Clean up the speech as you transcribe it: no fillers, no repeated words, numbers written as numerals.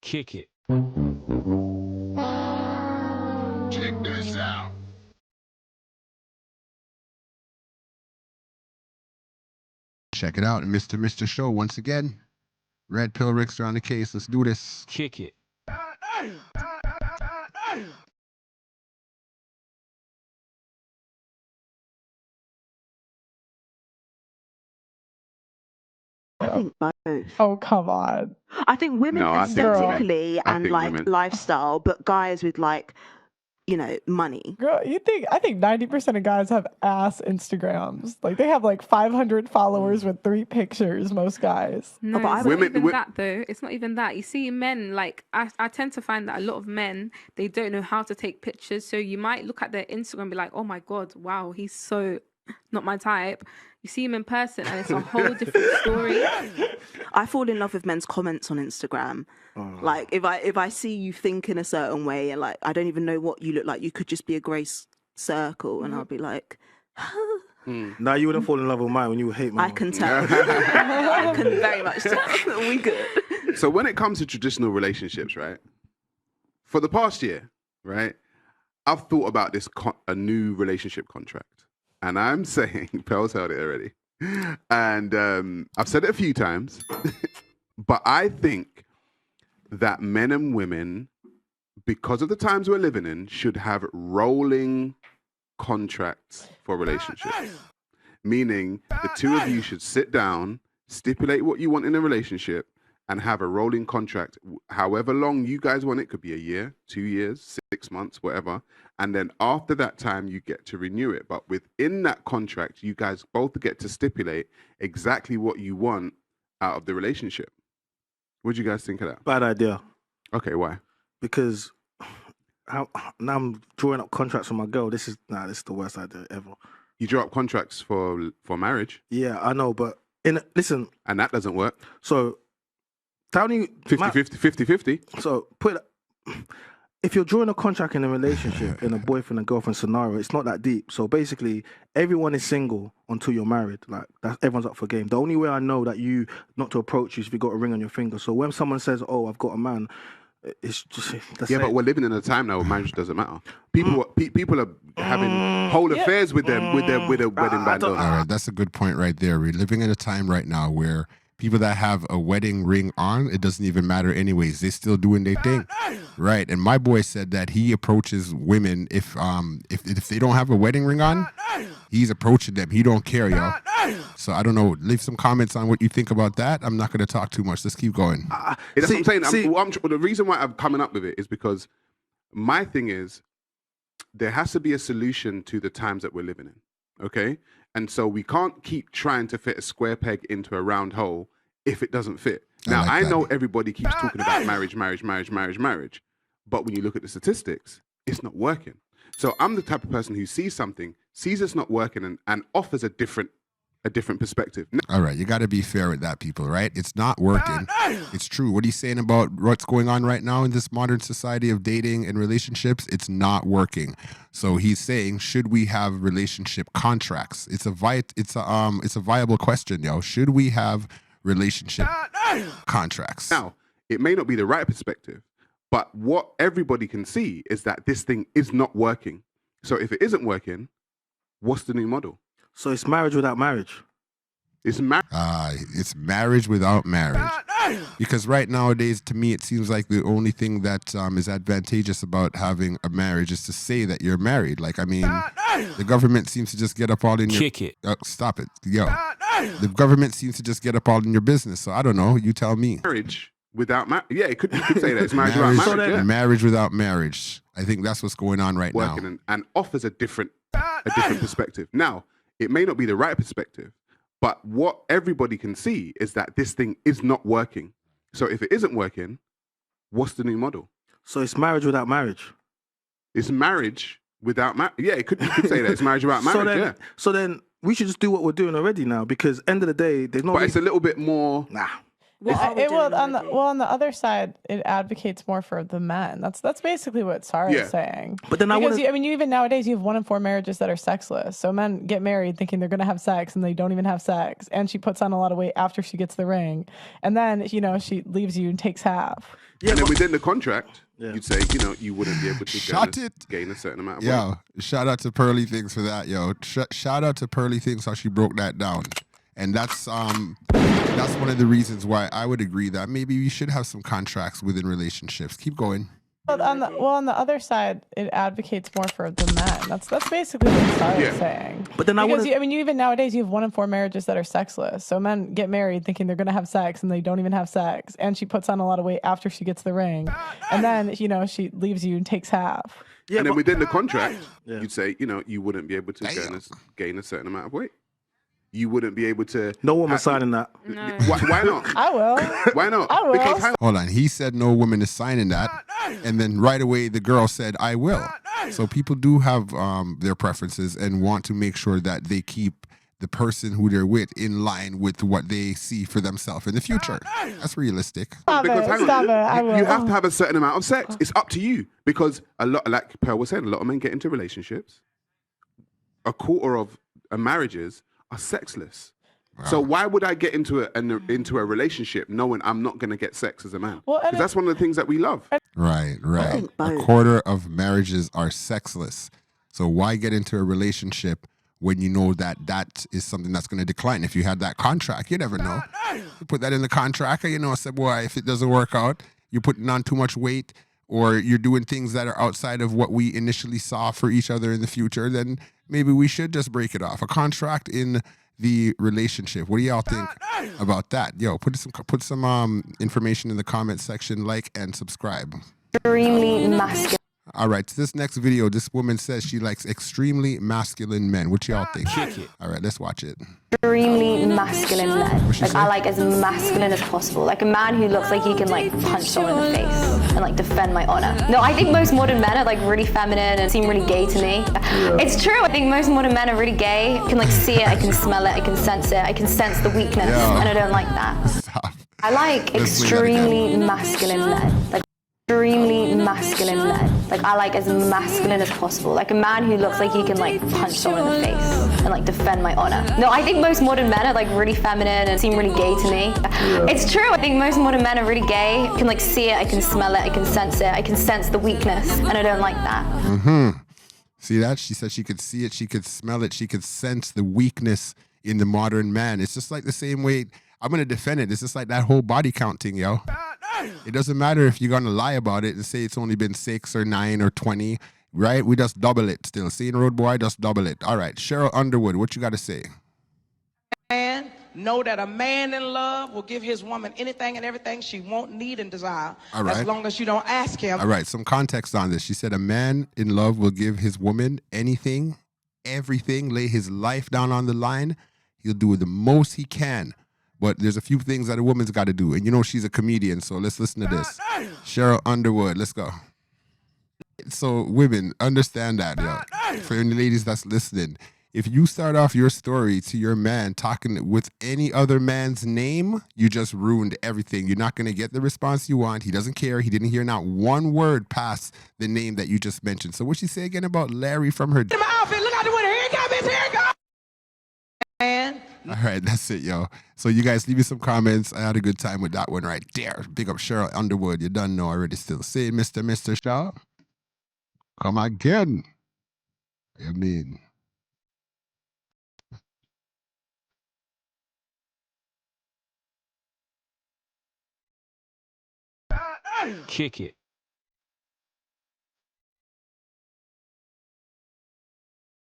Kick it. Check this out. Check it out, Mr. Show once again. Red Pill Ricks are on the case. Let's do this. Kick it. I think both. Oh, come on. I think women No, I think aesthetically women. I and think like women. lifestyle, but guys with like, you know, money. Girl, I think 90% of guys have ass Instagrams. Like they have like 500 followers with 3 pictures, most guys. No, but I it's not Women- even wi- that though. It's not even that. You see men, like, I tend to find that a lot of men, they don't know how to take pictures. So you might look at their Instagram and be like, oh my God, wow, he's so not my type. You see him in person and it's a whole different story. I fall in love with men's comments on Instagram. Like if I see you think in a certain way and like I don't even know what you look like, you could just be a grey circle, and I'll be like, Now you wouldn't fall in love with mine when you hate mine. I can tell. I can very much tell. We good. So when it comes to traditional relationships, right? For the past year, right? I've thought about this a new relationship contract, and I'm saying Pel's heard it already, and I've said it a few times, but I think that men and women, because of the times we're living in, should have rolling contracts for relationships. Meaning the two of you should sit down, stipulate what you want in a relationship, and have a rolling contract. However long you guys want it, could be a year, 2 years, 6 months, whatever. And then after that time, you get to renew it. But within that contract, you guys both get to stipulate exactly what you want out of the relationship. What do you guys think of that? Bad idea. Okay, why? Because now I'm drawing up contracts for my girl. This is the worst idea ever. You draw up contracts for marriage, Yeah, I know, but listen. and that doesn't work. So, Tony, 50-50. So if you're drawing a contract in a relationship, in a boyfriend and girlfriend scenario, it's not that deep. So basically, everyone is single until you're married. Like everyone's up for game. The only way I know that you not to approach you is if you got a ring on your finger. So when someone says, "Oh, I've got a man," it's just that's Yeah, but we're living in a time now where marriage doesn't matter. People are having whole affairs with their wedding band on. All right, that's a good point right there. We're living in a time right now where people that have a wedding ring on, it doesn't even matter anyways. They're still doing their thing, right? And my boy said that he approaches women if they don't have a wedding ring on, he's approaching them. He don't care, yo. So I don't know. Leave some comments on what you think about that. I'm not going to talk too much. Let's keep going. That's what I'm saying. The reason why I'm coming up with it is because my thing is there has to be a solution to the times that we're living in, okay? And so we can't keep trying to fit a square peg into a round hole if it doesn't fit. Now, I know everybody keeps talking about marriage, but when you look at the statistics, it's not working. So I'm the type of person who sees something, sees it's not working, and offers a different perspective. All right, you got to be fair with that, people, right? It's not working. It's true. What are you saying about what's going on right now in this modern society of dating and relationships? It's not working. So he's saying, should we have relationship contracts? It's a viable question, yo. Should we have relationship contracts? Now, it may not be the right perspective, but what everybody can see is that this thing is not working. So if it isn't working, what's the new model? So it's marriage without marriage. It's marriage without marriage. Because right nowadays, to me, it seems like the only thing that is advantageous about having a marriage is to say that you're married. Like, I mean, the government seems to just get up all in your... Kick it. Stop it. Yo. The government seems to just get up all in your business. So I don't know. You tell me. Marriage without marriage. Yeah, you could say that. It's marriage without marriage. Yeah. Marriage without marriage. I think that's what's going on right now. And offers a different perspective. Now, it may not be the right perspective, but what everybody can see is that this thing is not working. So if it isn't working, what's the new model? So it's marriage without marriage. It's marriage without marriage. Yeah, you could say that. It's marriage without marriage, So then we should just do what we're doing already now, because end of the day, there's no... But it's a little bit more... Nah. What are we It will doing on the already? well on the other side, it advocates more for the men. That's basically what Sarah Yeah. is saying. But then I because wanna- I mean, you even nowadays you have 1 in 4 marriages that are sexless. So men get married thinking they're going to have sex and they don't even have sex. And she puts on a lot of weight after she gets the ring, and then she leaves you and takes half. And then within the contract, Yeah. you'd say, you wouldn't be able to Shut gain a certain amount of weight. Yo, shout out to Pearly Things for that, yo. Shout out to Pearly Things how she broke that down. And that's one of the reasons why I would agree that maybe we should have some contracts within relationships. Keep going. Well, on the other side, it advocates more for the men. That's basically what Sarah is saying. But then because I mean, you even nowadays you have 1 in 4 marriages that are sexless. So men get married thinking they're going to have sex and they don't even have sex. And she puts on a lot of weight after she gets the ring, and then she leaves you and takes half. And then within the contract, you'd say, you wouldn't be able to gain a certain amount of weight. You wouldn't be able to. No woman signing that. No. Why not? I will. Why not? I will. Because Hold on. He said no woman is signing that. And then right away the girl said, I will. So people do have their preferences and want to make sure that they keep the person who they're with in line with what they see for themselves in the future. That's realistic. Stop because it. hang on, Stop it. I will. you have to have a certain amount of sex. It's up to you because a lot, like Pearl was saying, a lot of men get into relationships. A quarter of marriages are sexless. Wow. So why would I get into a relationship knowing I'm not going to get sex as a man? Well, and Because that's one of the things that we love. Right. think A both. quarter of marriages are sexless. So why get into a relationship when you know that is something that's going to decline? If you had that contract, you never know. You put that in the contract, and said, boy, if it doesn't work out, you're putting on too much weight, or you're doing things that are outside of what we initially saw for each other in the future, then maybe we should just break it off. A contract in the relationship. What do y'all think about that? Yo, put some information in the comment section, like and subscribe. Extremely masculine. All right, to this next video, this woman says she likes extremely masculine men. What y'all think? Kick it. All right, let's watch it. Extremely masculine men. What'd she Like say? I like as masculine as possible. Like a man who looks like he can punch someone in the face and defend my honor. No, I think most modern men are really feminine and seem really gay to me. It's true. I think most modern men are really gay. I can see it, I can smell it, I can sense it. I can sense the weakness, and I don't like that. Stop. I like Let's play that again. extremely masculine men. Extremely masculine men. I like as masculine as possible. Like a man who looks like he can punch someone in the face and defend my honor. No, I think most modern men are really feminine and seem really gay to me. It's true. I think most modern men are really gay. I can see it, I can smell it, I can sense it. I can sense the weakness, and I don't like that. Mm-hmm. See that? She said she could see it, she could smell it, she could sense the weakness in the modern man. It's just like the same way. I'm going to defend it. It's just like that whole body count thing, yo. It doesn't matter if you're going to lie about it and say it's only been 6 or 9 or 20, right? We just double it still. Seeing Road Boy, just double it. All right, Sheryl Underwood, what you got to say? Man, know that a man in love will give his woman anything and everything she want, need, and desire. All right. As long as you don't ask him. All right, some context on this. She said a man in love will give his woman anything, everything, lay his life down on the line. He'll do the most he can. But there's a few things that a woman's got to do. And she's a comedian, so let's listen to this. Sheryl Underwood, let's go. So women, understand that, yo. For any ladies that's listening, if you start off your story to your man talking with any other man's name, you just ruined everything. You're not going to get the response you want. He doesn't care. He didn't hear not one word past the name that you just mentioned. So what she say again about Larry from her... My outfit, look out the window. Here it comes, here it comes. Man. All right, that's it, yo. So you guys leave me some comments. I had a good time with that one right there. Big up Sheryl Underwood. You done know already still. Say Mr. Shaw. Come again. I mean... Kick it.